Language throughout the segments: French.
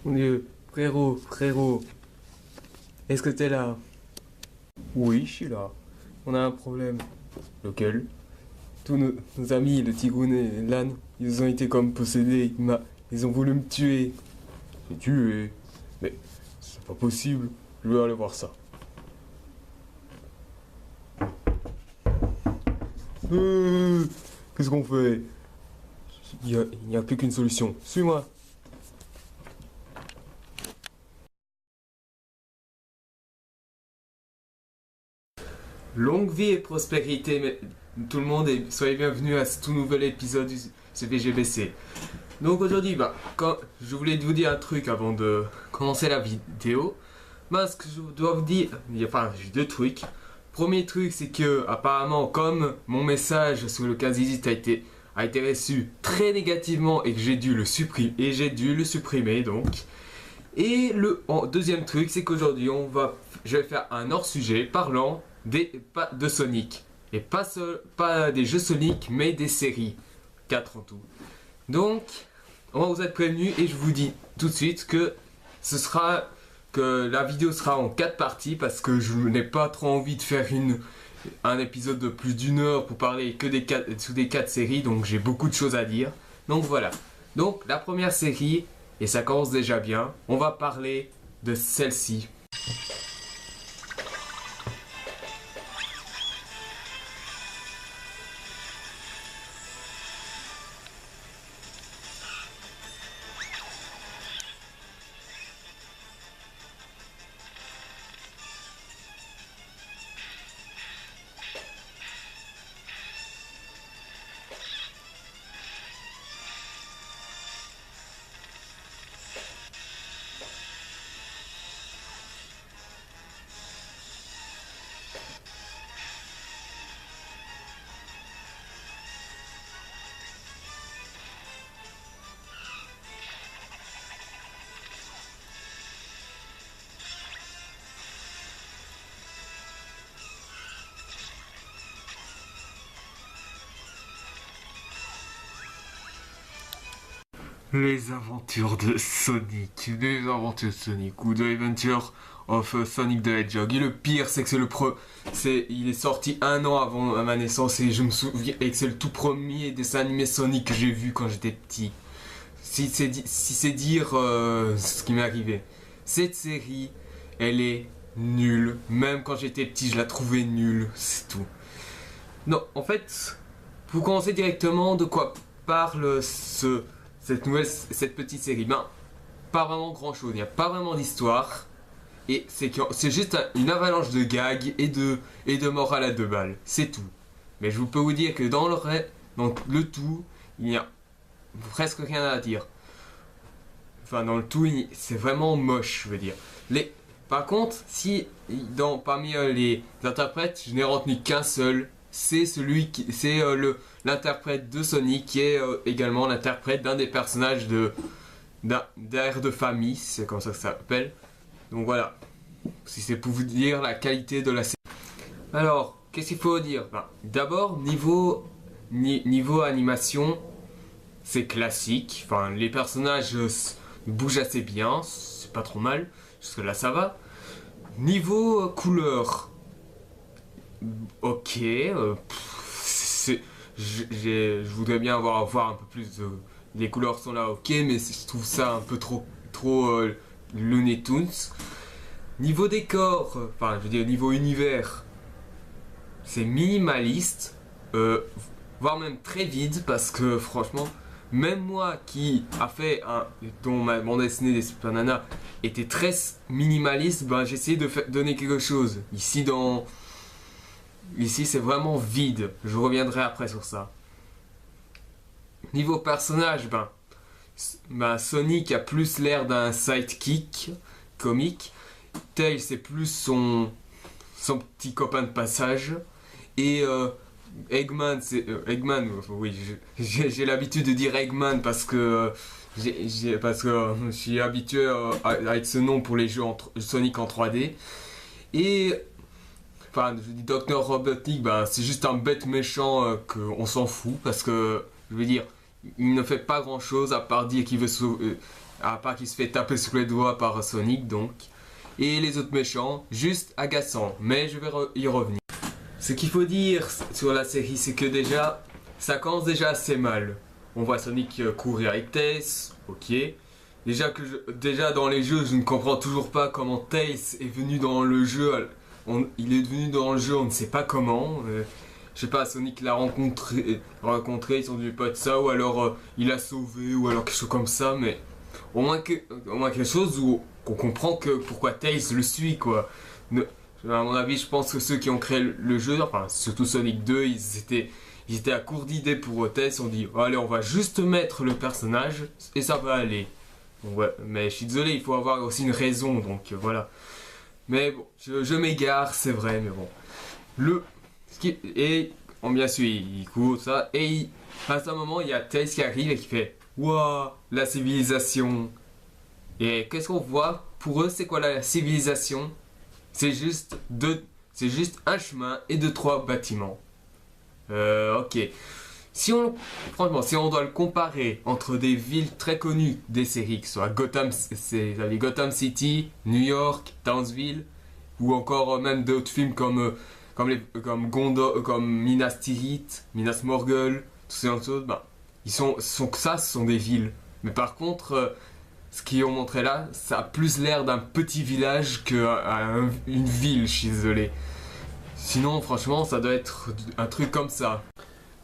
Mon Dieu, frérot, est-ce que t'es là? Oui, je suis là. On a un problème. Lequel? Tous nos amis, le tigoun et l'âne, ils ont été comme possédés. Ils ont voulu me tuer. J'ai tué. Mais c'est pas possible. Je vais aller voir ça. Qu'est-ce qu'on fait? Il n'y a plus qu'une solution. Suis-moi. Longue vie et prospérité, mais tout le monde, et soyez bienvenus à ce tout nouvel épisode du CVGBC. Donc aujourd'hui, quand je voulais vous dire un truc avant de commencer la vidéo. Ce que je dois vous dire, j'ai deux trucs. Premier truc, c'est que apparemment, comme mon message sur le 15-18 a été reçu très négativement et que j'ai dû le supprimer, donc. Et deuxième truc, c'est qu'aujourd'hui, je vais faire un hors-sujet parlant de Sonic. Et pas des jeux Sonic, mais des séries. 4 en tout. Donc, on va vous être prévenus et je vous dis tout de suite que la vidéo sera en 4 parties parce que je n'ai pas trop envie de faire un épisode de plus d'une heure pour parler que des 4 séries, donc j'ai beaucoup de choses à dire. Donc voilà. Donc la première série, et ça commence déjà bien, on va parler de celle-ci. Les aventures de Sonic, ou The Adventure of Sonic the Hedgehog. Et le pire, c'est que il est sorti un an avant ma naissance et je me souviens et que c'est le tout premier dessin animé Sonic que j'ai vu quand j'étais petit. Si c'est dire ce qui m'est arrivé. Cette série, elle est nulle. Même quand j'étais petit, je la trouvais nulle. C'est tout. Non, en fait, pour commencer directement, de quoi parle cette petite série? Pas vraiment grand chose, il n'y a pas vraiment d'histoire. Et c'est juste une avalanche de gags et de morale à 2 balles. C'est tout. Mais je peux vous dire que dans le tout, il n'y a presque rien à dire. Enfin, dans le tout, c'est vraiment moche, je veux dire. Par contre, parmi les interprètes, je n'ai retenu qu'un seul. C'est l'interprète de Sonic qui est également l'interprète d'un des personnages d'Air de famille, c'est comme ça que ça s'appelle. Donc voilà, si c'est pour vous dire la qualité de la série. Alors, qu'est-ce qu'il faut dire? D'abord, niveau animation, c'est classique. Enfin, les personnages bougent assez bien, c'est pas trop mal, jusque là ça va. Niveau couleur, ok, je voudrais bien voir un peu plus les couleurs sont là, ok, mais je trouve ça un peu trop Looney Tunes. Niveau décor, je veux dire niveau univers, c'est minimaliste, voire même très vide, parce que franchement, même moi qui a fait dont ma bande dessinée des Super Nana était très minimaliste, j'ai essayé de donner quelque chose. Ici, c'est vraiment vide. Je reviendrai après sur ça. Niveau personnage, Sonic a plus l'air d'un sidekick comique. Tails, c'est plus son petit copain de passage. Et Eggman, oui, j'ai l'habitude de dire Eggman parce que je suis habitué avec ce nom pour les jeux Sonic en 3D. Et je dis Dr. Robotnik, c'est juste un bête méchant qu'on s'en fout parce que, je veux dire, il ne fait pas grand chose à part dire qu'il veut à part qu'il se fait taper sur les doigts par Sonic donc. Et les autres méchants, juste agaçants, mais je vais y revenir. Ce qu'il faut dire sur la série, c'est que déjà, ça commence déjà assez mal. On voit Sonic courir avec Tails, ok. Déjà dans les jeux, je ne comprends toujours pas comment Tails est venu dans le jeu. Il est venu dans le jeu, on ne sait pas comment. Je sais pas, Sonic l'a rencontré, ils sont devenus potes ça, ou alors il l'a sauvé, ou alors quelque chose comme ça, mais au moins quelque chose où on comprend que pourquoi Tails le suit, quoi. À mon avis, je pense que ceux qui ont créé le jeu, enfin surtout Sonic 2, ils étaient à court d'idées pour Tails, on dit oh, allez, on va juste mettre le personnage et ça va aller. Bon, ouais, mais je suis désolé, il faut avoir aussi une raison, donc voilà. Mais bon, je m'égare, c'est vrai, mais bon. Et bien sûr, il court, ça, et à un moment, il y a Tails qui arrive et qui fait waouh, la civilisation. Et qu'est-ce qu'on voit? Pour eux, c'est quoi la civilisation? C'est juste un chemin et 2-3 bâtiments. Ok. Franchement, si on doit le comparer entre des villes très connues des séries, que ce soit Gotham City, New York, Townsville, ou encore même d'autres films comme Minas Tirith, Minas Morgul, tous ces autres, ben, ce sont des villes. Mais par contre, ce qu'ils ont montré là, ça a plus l'air d'un petit village qu'une ville, je suis désolé. Sinon, franchement, ça doit être un truc comme ça.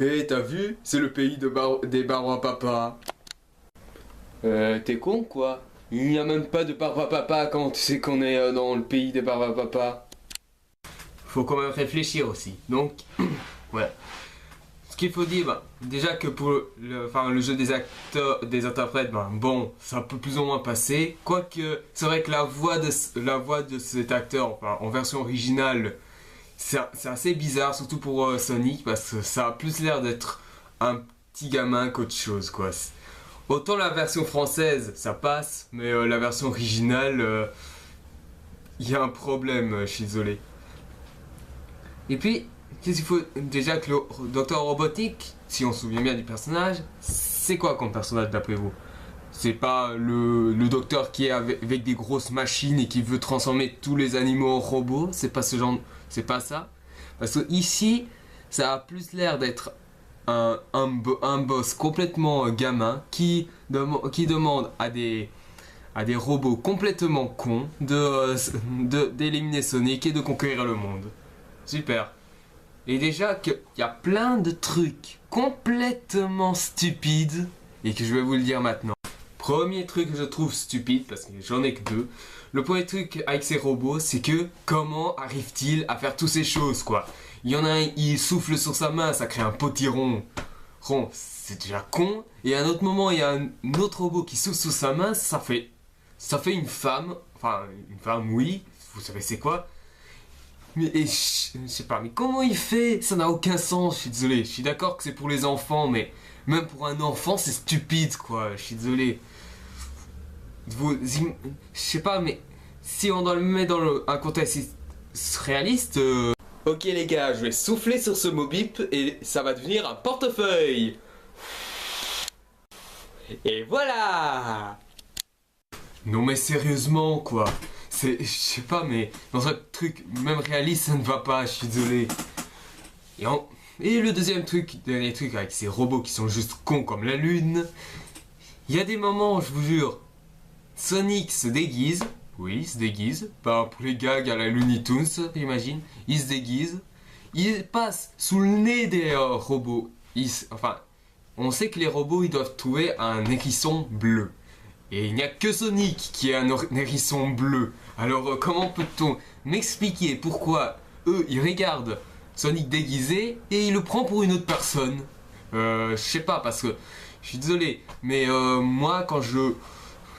Et t'as vu, c'est le pays des Barbapapa. T'es con quoi? Il n'y a même pas de Barbapapa quand tu sais qu'on est dans le pays des Barbapapa. Faut quand même réfléchir aussi. Donc, ouais. Ce qu'il faut dire, bah, déjà que pour le jeu des acteurs, des interprètes, bah, bon, ça peut plus ou moins passer. Quoique, c'est vrai que la voix de cet acteur, enfin, en version originale, c'est assez bizarre, surtout pour Sonic, parce que ça a plus l'air d'être un petit gamin qu'autre chose, quoi. Autant la version française, ça passe, mais la version originale, il y a un problème, je suis désolé. Et puis, qu'est-ce qu'il faut déjà que le Docteur Robotnik, si on se souvient bien du personnage, c'est quoi comme personnage d'après vous? C'est pas le docteur qui est avec des grosses machines et qui veut transformer tous les animaux en robots, c'est pas ce genre, c'est pas ça. Parce que ici, ça a plus l'air d'être un boss complètement gamin qui demande à des robots complètement cons d'éliminer Sonic et de conquérir le monde. Super. Et déjà qu'il y a plein de trucs complètement stupides et que je vais vous le dire maintenant. Premier truc que je trouve stupide, parce que j'en ai que deux. Le premier truc avec ces robots, c'est que comment arrive-t-il à faire toutes ces choses, quoi? Il y en a un, il souffle sur sa main, ça crée un potiron. C'est déjà con. Et à un autre moment, il y a un autre robot qui souffle sur sa main, ça fait une femme. Enfin, une femme, oui. Vous savez c'est quoi? Mais je sais pas, mais comment il fait? Ça n'a aucun sens, je suis désolé. Je suis d'accord que c'est pour les enfants, mais même pour un enfant, c'est stupide, quoi. Je suis désolé. Je sais pas, mais si on doit le mettre dans un contexte réaliste... Ok les gars, je vais souffler sur ce Mobip et ça va devenir un portefeuille. Et voilà! Non mais sérieusement, quoi. Je sais pas, mais dans un truc même réaliste, ça ne va pas, je suis désolé. Et le dernier truc avec ces robots qui sont juste cons comme la lune. Il y a des moments, je vous jure, Sonic se déguise. Oui, il se déguise. Pas pour les gags à la Looney Tunes, j'imagine. Il se déguise. Il passe sous le nez des robots. Enfin, on sait que les robots, ils doivent trouver un hérisson bleu. Et il n'y a que Sonic qui a un hérisson bleu. Alors comment peut-on m'expliquer pourquoi eux ils regardent Sonic déguisé et ils le prennent pour une autre personne? Je sais pas, parce que je suis désolé, mais moi quand je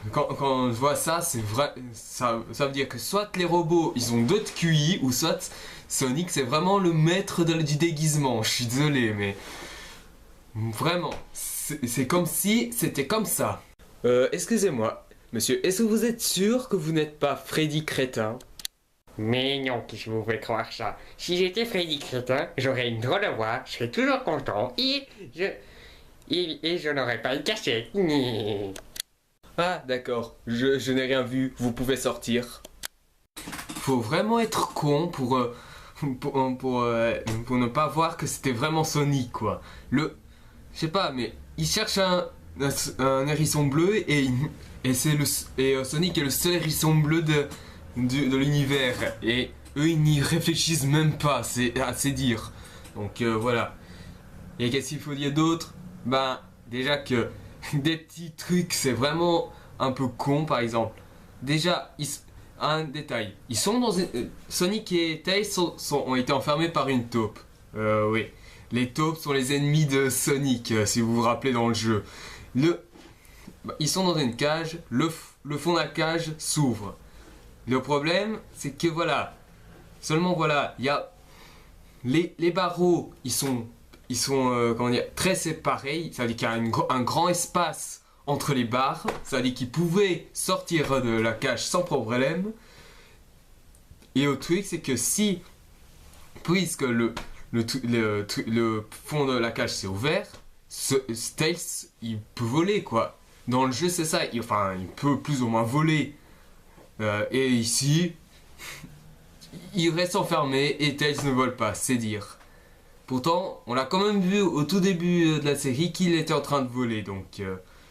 vois ça, c'est vrai, ça veut dire que soit les robots ils ont d'autres QI, ou soit Sonic c'est vraiment le maître du déguisement. Je suis désolé, mais vraiment, c'est comme si c'était comme ça. Excusez-moi, monsieur, est-ce que vous êtes sûr que vous n'êtes pas Freddy Crétin? Mais non, qui vous fait croire ça? Si j'étais Freddy Crétin, j'aurais une drôle de voix, je serais toujours content Et je n'aurais pas le cachet. Ah, d'accord, je n'ai rien vu, vous pouvez sortir. Faut vraiment être con pour ne pas voir que c'était vraiment Sonic, quoi. Je sais pas, mais il cherche un hérisson bleu et Sonic est le seul hérisson bleu de l'univers. Et eux, ils n'y réfléchissent même pas, c'est assez dire. Donc voilà. Et qu'est-ce qu'il faut dire d'autre? Ben, déjà que des petits trucs, c'est vraiment un peu con, par exemple. Déjà, un détail. Ils sont dans Sonic et Tails ont été enfermés par une taupe. Oui. Les taupes sont les ennemis de Sonic, si vous vous rappelez dans le jeu. Ils sont dans une cage, le fond de la cage s'ouvre. Le problème, c'est que voilà. Seulement voilà, il y a les barreaux, ils sont comment dire, très séparés. Ça veut dire qu'il y a un grand espace entre les barres. Ça veut dire qu'ils pouvaient sortir de la cage sans problème. Et au truc, c'est que puisque le fond de la cage s'est ouvert, Tails, il peut voler, quoi. Dans le jeu, c'est ça. Il peut plus ou moins voler. Et ici, il reste enfermé et Tails ne vole pas, c'est dire. Pourtant, on l'a quand même vu au tout début de la série qu'il était en train de voler. Donc,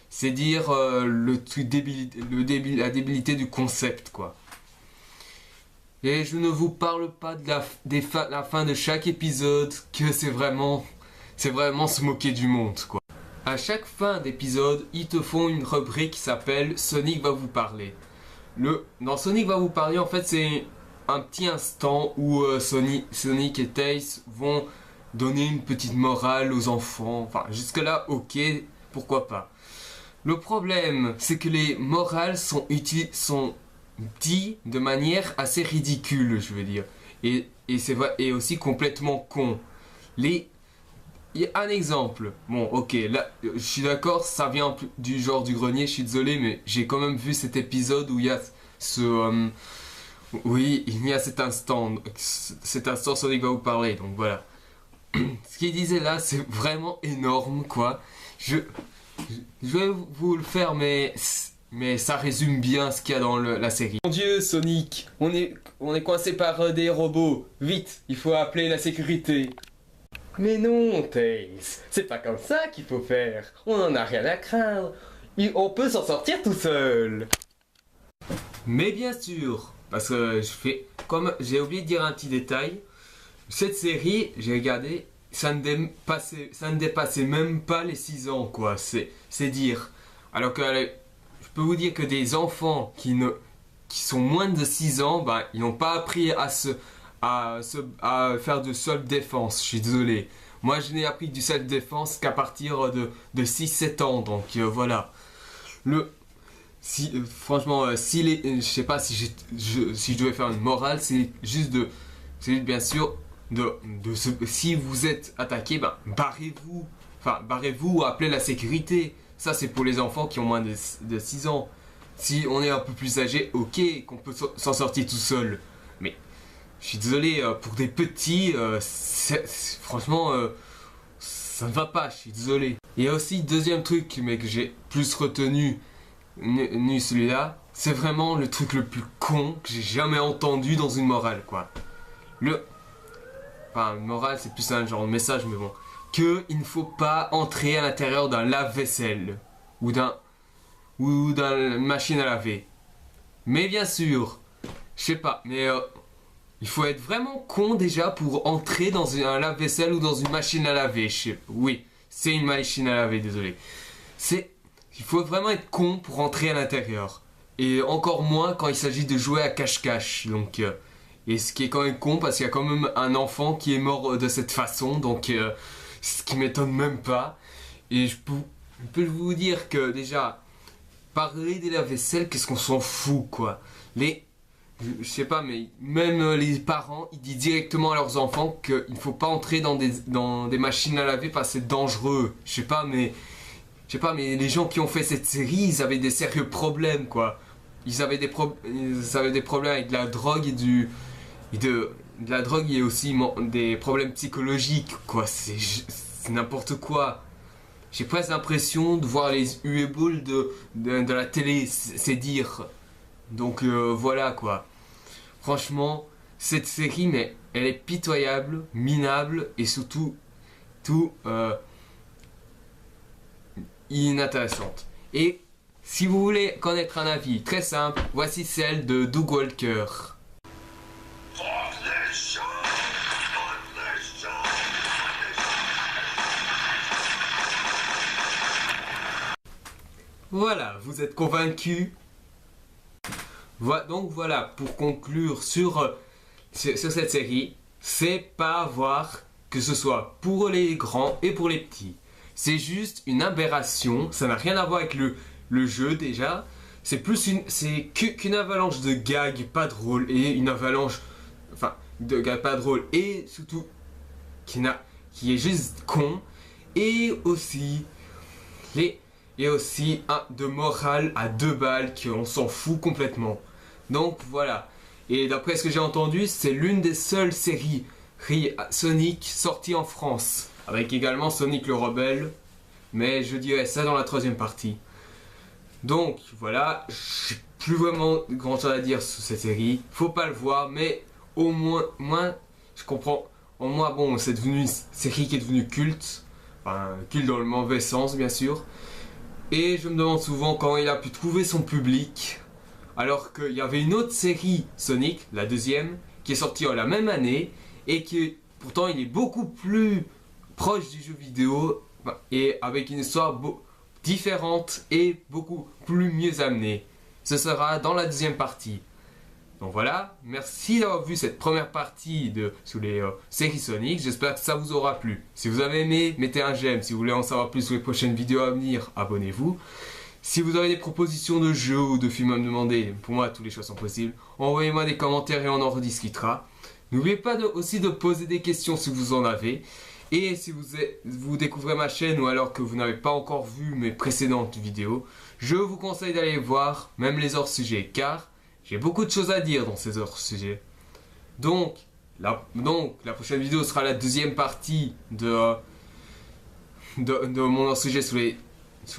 c'est dire la débilité du concept, quoi. Et je ne vous parle pas de la fin de chaque épisode, que c'est vraiment se moquer du monde, quoi. À chaque fin d'épisode, ils te font une rubrique qui s'appelle Sonic va vous parler. Dans Sonic va vous parler, en fait, c'est un petit instant où Sonic et Tails vont donner une petite morale aux enfants. Enfin, jusque-là, ok, pourquoi pas. Le problème, c'est que les morales sont dit de manière assez ridicule, je veux dire. Et c'est vrai, et aussi complètement con. Il y a un exemple. Bon, ok, là, je suis d'accord, ça vient du genre du grenier, je suis désolé, mais j'ai quand même vu cet épisode où il y a oui, il y a cet instant Sonic va vous parler, donc voilà. Ce qu'il disait là, c'est vraiment énorme, quoi. Je vais vous le faire, mais ça résume bien ce qu'il y a dans la série. Mon Dieu, Sonic, on est coincé par des robots. Vite, il faut appeler la sécurité. Mais non, Tails, c'est pas comme ça qu'il faut faire. On en a rien à craindre. On peut s'en sortir tout seul. Mais bien sûr, parce que comme j'ai oublié de dire un petit détail, cette série, j'ai regardé, ça ne dépassait même pas les 6 ans, quoi. C'est dire. Alors que je peux vous dire que des enfants qui sont moins de 6 ans, ben, ils n'ont pas appris à faire de self-défense, je suis désolé. Moi, je n'ai appris du self-défense qu'à partir de 6-7 ans, donc voilà. Franchement, je sais pas si je devais faire une morale, c'est juste bien sûr, si vous êtes attaqué, ben, barrez-vous. Enfin, barrez-vous ou appelez la sécurité. Ça, c'est pour les enfants qui ont moins de 6 ans. Si on est un peu plus âgé, ok, qu'on peut s'en sortir tout seul. Mais, je suis désolé, pour des petits, franchement, ça ne va pas, je suis désolé. Et aussi, deuxième truc, mais que j'ai plus retenu, celui-là, c'est vraiment le truc le plus con que j'ai jamais entendu dans une morale, quoi. Enfin, une morale, c'est plus un genre de message, mais bon. Il ne faut pas entrer à l'intérieur d'un lave-vaisselle ou d'une machine à laver. Mais bien sûr, je sais pas, mais il faut être vraiment con déjà pour entrer dans un lave-vaisselle ou dans une machine à laver. Oui, c'est une machine à laver, désolé. Il faut vraiment être con pour rentrer à l'intérieur. Et encore moins quand il s'agit de jouer à cache-cache. Donc, et ce qui est quand même con parce qu'il y a quand même un enfant qui est mort de cette façon. Donc, ce qui m'étonne même pas. Et je peux vous dire que déjà, parler des lave-vaisselle, qu'est-ce qu'on s'en fout, quoi. Je sais pas, mais même les parents, ils disent directement à leurs enfants qu'il ne faut pas entrer dans des machines à laver parce que c'est dangereux. Je sais pas, mais les gens qui ont fait cette série, ils avaient des sérieux problèmes, quoi. Ils avaient des problèmes avec de la drogue de la drogue et aussi des problèmes psychologiques, quoi. C'est n'importe quoi. j'ai presque l'impression de voir les Uwe-Balls de la télé, c'est dire. Donc voilà quoi. Franchement, cette série, mais elle est pitoyable, minable et surtout tout inintéressante. Et si vous voulez connaître un avis très simple, voici celle de Doug Walker. Voilà, vous êtes convaincus? Donc voilà, pour conclure sur cette série, c'est pas à voir, que ce soit pour les grands et pour les petits. C'est juste une aberration, ça n'a rien à voir avec le jeu déjà. C'est qu'une avalanche de gags pas drôles et une avalanche, enfin, de gags pas drôles et surtout qui est juste con. Et aussi de morale à 2 balles qu'on s'en fout complètement. Donc voilà. Et d'après ce que j'ai entendu, c'est l'une des seules séries Sonic sorties en France. Avec également Sonic le Rebelle. Mais je dirais ça dans la 3e partie. Donc voilà, j'ai plus vraiment grand chose à dire sur cette série. Faut pas le voir, mais au moins je comprends. Au moins bon, c'est devenu une série qui est devenue culte. Enfin, culte dans le mauvais sens bien sûr. Et je me demande souvent comment il a pu trouver son public. Alors qu'il y avait une autre série Sonic, la 2e, qui est sortie la même année. Et qui pourtant il est beaucoup plus proche du jeu vidéo. Et avec une histoire différente et beaucoup plus mieux amenée. Ce sera dans la 2e partie. Donc voilà, merci d'avoir vu cette première partie sur les séries Sonic. J'espère que ça vous aura plu. Si vous avez aimé, mettez un j'aime. Si vous voulez en savoir plus sur les prochaines vidéos à venir, abonnez-vous. Si vous avez des propositions de jeux ou de films à me demander, pour moi toutes les choses sont possibles. Envoyez-moi des commentaires et on en rediscutera. N'oubliez pas aussi de poser des questions si vous en avez. Et si vous découvrez ma chaîne ou alors que vous n'avez pas encore vu mes précédentes vidéos, je vous conseille d'aller voir, même les hors-sujets, car j'ai beaucoup de choses à dire dans ces hors-sujets. Donc, la prochaine vidéo sera la 2e partie de mon hors-sujet sous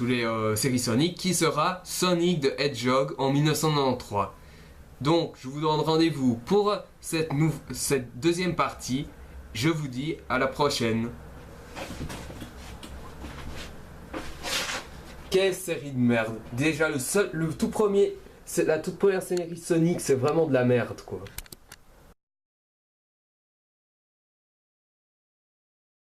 les séries Sonic, qui sera Sonic the Hedgehog en 1993. Donc, je vous donne rendez-vous pour cette 2e partie. Je vous dis à la prochaine. Quelle série de merde. Déjà le tout premier, c'est la toute première série Sonic, c'est vraiment de la merde quoi.